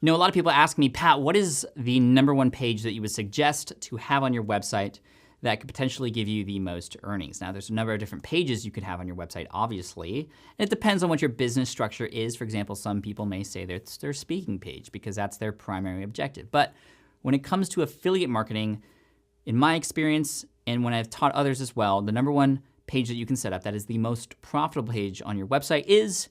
You know, a lot of people ask me, Pat, what is the number one page that you would suggest to have on your website that could potentially give you the most earnings? Now, there's a number of different pages you could have on your website, obviously. And it depends on what your business structure is. For example, some people may say that it's their speaking page because that's their primary objective. But when it comes to affiliate marketing, in my experience, and when I've taught others as well, the number one page that you can set up that is the most profitable page on your website is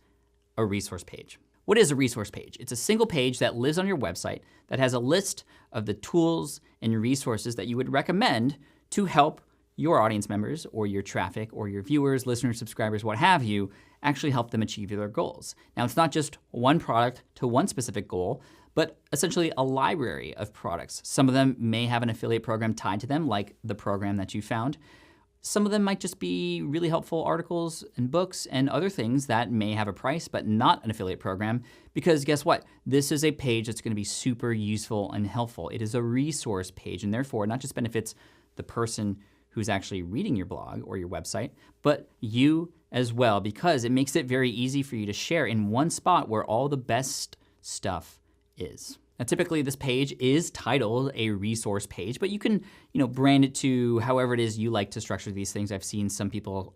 a resource page. What is a resource page? It's a single page that lives on your website that has a list of the tools and resources that you would recommend to help your audience members or your traffic or your viewers, listeners, subscribers, what have you, actually help them achieve their goals. Now, it's not just one product to one specific goal, but essentially a library of products. Some of them may have an affiliate program tied to them, like the program that you found. Some of them might just be really helpful articles and books and other things that may have a price, but not an affiliate program, because guess what? This is a page that's going to be super useful and helpful. It is a resource page, and therefore not just benefits the person who's actually reading your blog or your website, but you as well, because it makes it very easy for you to share in one spot where all the best stuff is. Now, typically this page is titled a resource page, but you can, brand it to however it is you like to structure these things. I've seen some people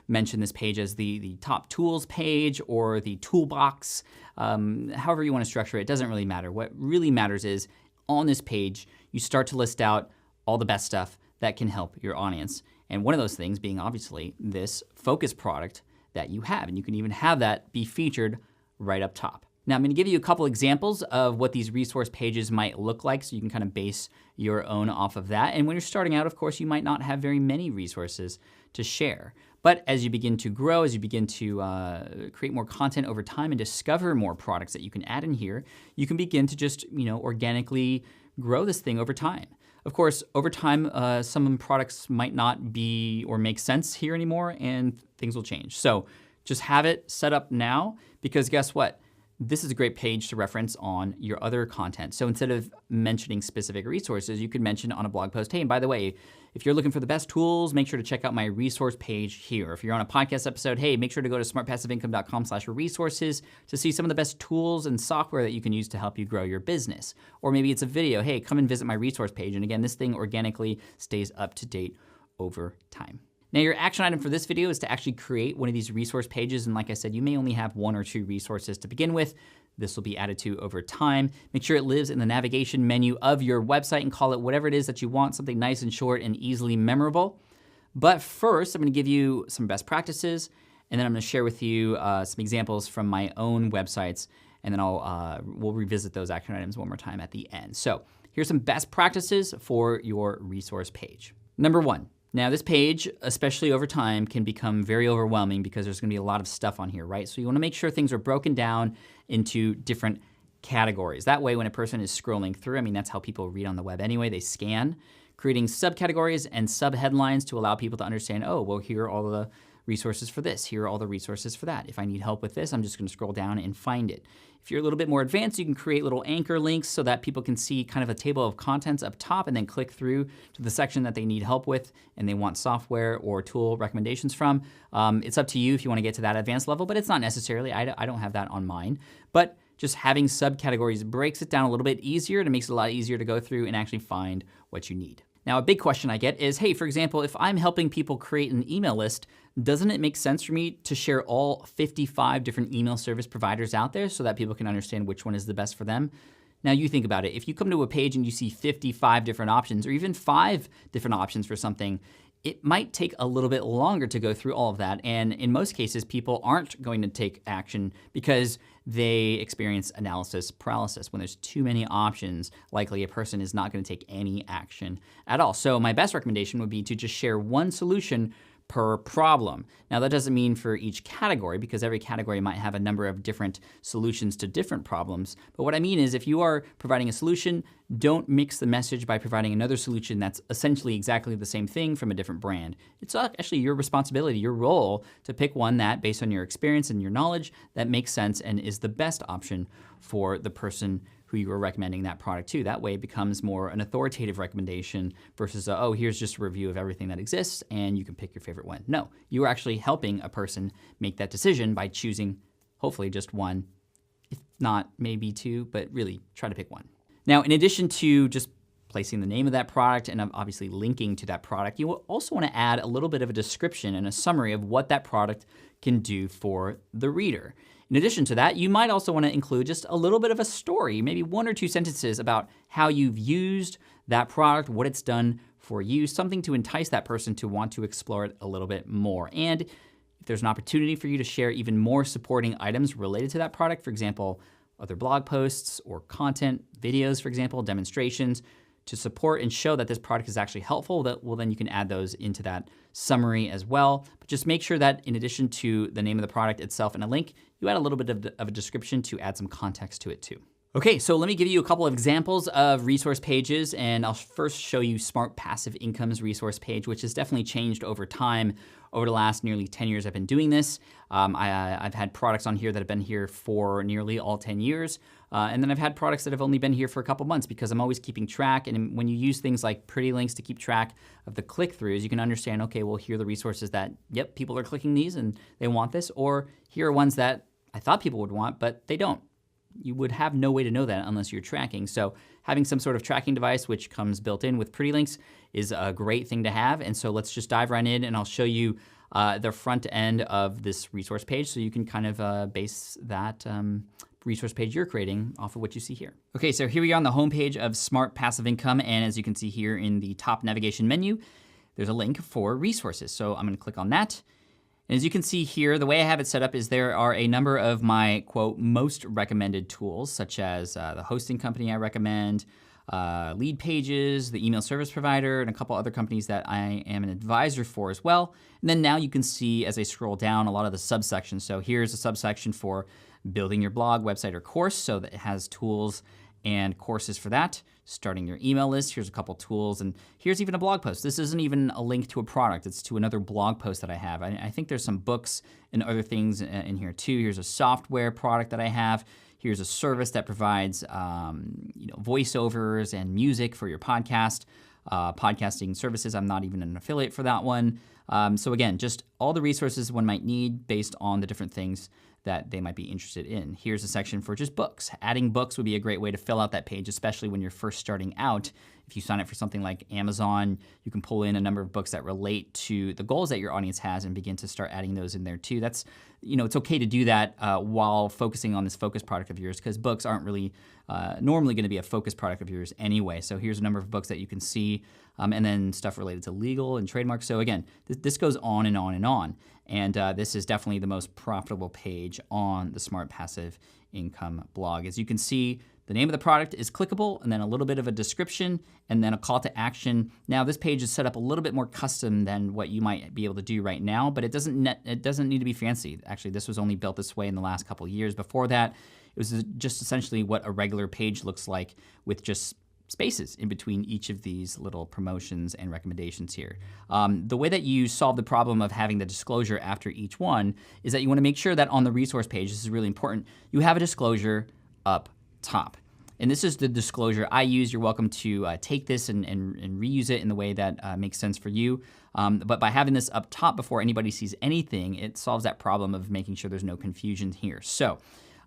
mention this page as the top tools page or the toolbox. However you want to structure it, doesn't really matter. What really matters is on this page, you start to list out all the best stuff that can help your audience. And one of those things being obviously this focus product that you have. And you can even have that be featured right up top. Now, I'm going to give you a couple examples of what these resource pages might look like so you can kind of base your own off of that. And when you're starting out, of course, you might not have very many resources to share. But as you begin to grow, as you begin to create more content over time and discover more products that you can add in here, you can begin to just, organically grow this thing over time. Of course, over time, some products might not be or make sense here anymore, and things will change. So just have it set up now, because guess what? This is a great page to reference on your other content. So instead of mentioning specific resources, you could mention on a blog post, hey, and by the way, if you're looking for the best tools, make sure to check out my resource page here. If you're on a podcast episode, hey, make sure to go to smartpassiveincome.com/resources to see some of the best tools and software that you can use to help you grow your business. Or maybe it's a video, hey, come and visit my resource page. And again, this thing organically stays up to date over time. Now, your action item for this video is to actually create one of these resource pages. And like I said, you may only have one or two resources to begin with. This will be added to over time. Make sure it lives in the navigation menu of your website and call it whatever it is that you want, something nice and short and easily memorable. But first, I'm going to give you some best practices, and then I'm going to share with you some examples from my own websites, and then we'll revisit those action items one more time at the end. So here's some best practices for your resource page. Number one. Now, this page, especially over time, can become very overwhelming because there's going to be a lot of stuff on here, right? So you want to make sure things are broken down into different categories. That way, when a person is scrolling through, that's how people read on the web anyway, they scan, creating subcategories and subheadlines to allow people to understand, oh, well, here are all the resources for this. Here are all the resources for that. If I need help with this, I'm just going to scroll down and find it. If you're a little bit more advanced, you can create little anchor links so that people can see kind of a table of contents up top and then click through to the section that they need help with and they want software or tool recommendations from. It's up to you if you want to get to that advanced level, but it's not necessarily. I don't have that on mine. But just having subcategories breaks it down a little bit easier, and it makes it a lot easier to go through and actually find what you need. Now, a big question I get is, hey, for example, if I'm helping people create an email list, doesn't it make sense for me to share all 55 different email service providers out there so that people can understand which one is the best for them? Now, you think about it. If you come to a page and you see 55 different options or even 5 different options for something, it might take a little bit longer to go through all of that. And in most cases, people aren't going to take action because they experience analysis paralysis. When there's too many options, likely a person is not going to take any action at all. So my best recommendation would be to just share one solution per problem. Now, that doesn't mean for each category, because every category might have a number of different solutions to different problems. But what I mean is, if you are providing a solution, don't mix the message by providing another solution that's essentially exactly the same thing from a different brand. It's actually your responsibility, your role, to pick one that, based on your experience and your knowledge, that makes sense and is the best option for the person who you are recommending that product to. That way it becomes more an authoritative recommendation versus, oh, here's just a review of everything that exists and you can pick your favorite one. No, you are actually helping a person make that decision by choosing hopefully just one, not maybe two, but really try to pick one. Now, in addition to just placing the name of that product and obviously linking to that product, you will also want to add a little bit of a description and a summary of what that product can do for the reader. In addition to that, you might also want to include just a little bit of a story, maybe 1 or 2 sentences about how you've used that product, what it's done for you, something to entice that person to want to explore it a little bit more. And if there's an opportunity for you to share even more supporting items related to that product, for example, other blog posts or content, videos, for example, demonstrations, to support and show that this product is actually helpful, then you can add those into that summary as well. But just make sure that in addition to the name of the product itself and a link, you add a little bit of a description to add some context to it too. Okay, so let me give you a couple of examples of resource pages, and I'll first show you Smart Passive Income's resource page, which has definitely changed over time. Over the last nearly 10 years I've been doing this. I've had products on here that have been here for nearly all 10 years. And then I've had products that have only been here for a couple months because I'm always keeping track. And when you use things like pretty links to keep track of the click-throughs, you can understand, okay, well, here are the resources that, yep, people are clicking these and they want this. Or here are ones that I thought people would want, but they don't. You would have no way to know that unless you're tracking. So having some sort of tracking device, which comes built in with pretty links, is a great thing to have. And so let's just dive right in and I'll show you the front end of this resource page so you can kind of base that resource page you're creating off of what you see here. Okay, so here we are on the homepage of Smart Passive Income. And as you can see here in the top navigation menu, there's a link for resources. So I'm gonna click on that. And as you can see here, the way I have it set up is there are a number of my, quote, most recommended tools, such as the hosting company I recommend, lead pages, the email service provider, and a couple other companies that I am an advisor for as well. And then now you can see as I scroll down a lot of the subsections. So here's a subsection for building your blog, website, or course. So that it has tools and courses for that. Starting your email list, here's a couple tools, and here's even a blog post. This isn't even a link to a product, it's to another blog post that I have. I think there's some books and other things in here too. Here's a software product that I have. Here's a service that provides voiceovers and music for your podcast, podcasting services. I'm not even an affiliate for that one. So again, just all the resources one might need based on the different things that they might be interested in. Here's a section for just books. Adding books would be a great way to fill out that page, especially when you're first starting out. If you sign up for something like Amazon, you can pull in a number of books that relate to the goals that your audience has and begin to start adding those in there too. That's, it's okay to do that while focusing on this focus product of yours, because books aren't really normally going to be a focus product of yours anyway. So here's a number of books that you can see, and then stuff related to legal and trademark. So again, this goes on and on and on. And this is definitely the most profitable page on the Smart Passive Income blog. As you can see, the name of the product is clickable, and then a little bit of a description, and then a call to action. Now, this page is set up a little bit more custom than what you might be able to do right now, but it doesn't need to be fancy. Actually, this was only built this way in the last couple of years. Before that, it was just essentially what a regular page looks like with just spaces in between each of these little promotions and recommendations here. The way that you solve the problem of having the disclosure after each one is that you want to make sure that on the resource page, this is really important, you have a disclosure up top. And this is the disclosure I use. You're welcome to take this and reuse it in the way that makes sense for you. But by having this up top before anybody sees anything, it solves that problem of making sure there's no confusion here. So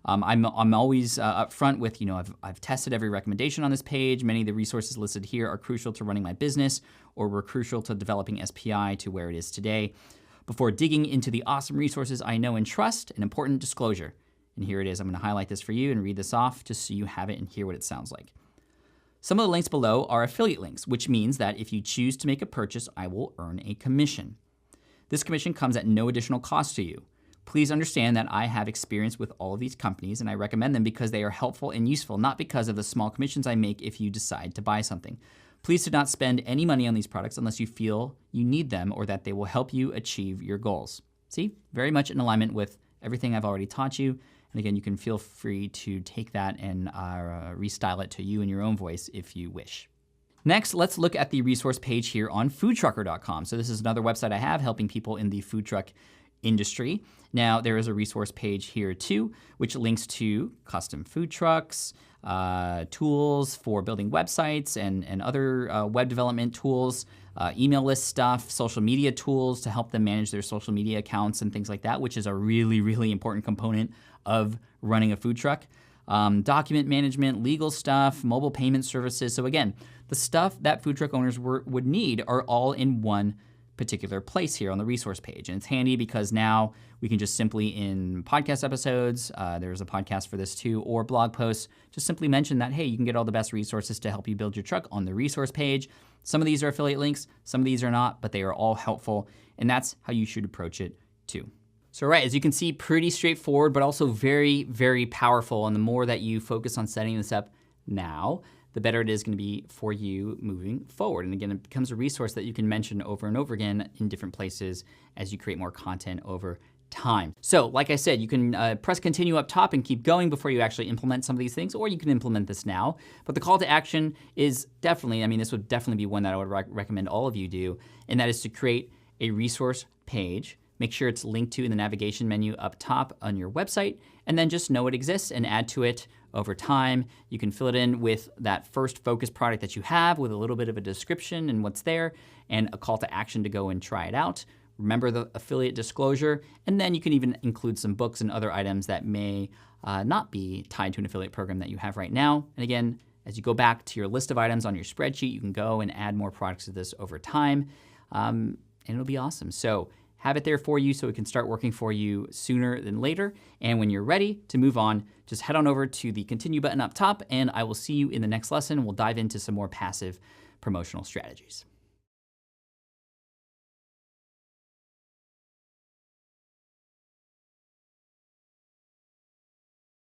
I'm always up front with, I've tested every recommendation on this page. Many of the resources listed here are crucial to running my business or were crucial to developing SPI to where it is today. Before digging into the awesome resources I know and trust, an important disclosure. And here it is. I'm going to highlight this for you and read this off just so you have it and hear what it sounds like. Some of the links below are affiliate links, which means that if you choose to make a purchase, I will earn a commission. This commission comes at no additional cost to you. Please understand that I have experience with all of these companies and I recommend them because they are helpful and useful, not because of the small commissions I make if you decide to buy something. Please do not spend any money on these products unless you feel you need them or that they will help you achieve your goals. See, very much in alignment with everything I've already taught you. And again, you can feel free to take that and restyle it to you in your own voice if you wish. Next, let's look at the resource page here on foodtrucker.com. So this is another website I have helping people in the food truck industry. Now, there is a resource page here too, which links to custom food trucks, tools for building websites and other web development tools, email list stuff, social media tools to help them manage their social media accounts and things like that, which is a really, really important component of running a food truck. document management, legal stuff, mobile payment services. So again, the stuff that food truck owners would need are all in one particular place here on the resource page. And it's handy because now we can just simply in podcast episodes, there's a podcast for this too, or blog posts, just simply mention that, hey, you can get all the best resources to help you build your truck on the resource page. Some of these are affiliate links, some of these are not, but they are all helpful. And that's how you should approach it too. So right, as you can see, pretty straightforward, but also very, very powerful. And the more that you focus on setting this up now, the better it is going to be for you moving forward. And again, it becomes a resource that you can mention over and over again in different places as you create more content over time. So like I said, you can press continue up top and keep going before you actually implement some of these things, or you can implement this now. But the call to action is definitely, I mean, this would definitely be one that I would recommend all of you do, and that is to create a resource page. Make sure it's linked to in the navigation menu up top on your website, and then just know it exists and add to it over time. You can fill it in with that first focus product that you have with a little bit of a description and what's there, and a call to action to go and try it out. Remember the affiliate disclosure, and then you can even include some books and other items that may not be tied to an affiliate program that you have right now. And again, as you go back to your list of items on your spreadsheet, you can go and add more products to this over time, and it'll be awesome. So have it there for you so it can start working for you sooner than later. And when you're ready to move on, just head on over to the continue button up top, and I will see you in the next lesson. We'll dive into some more passive promotional strategies.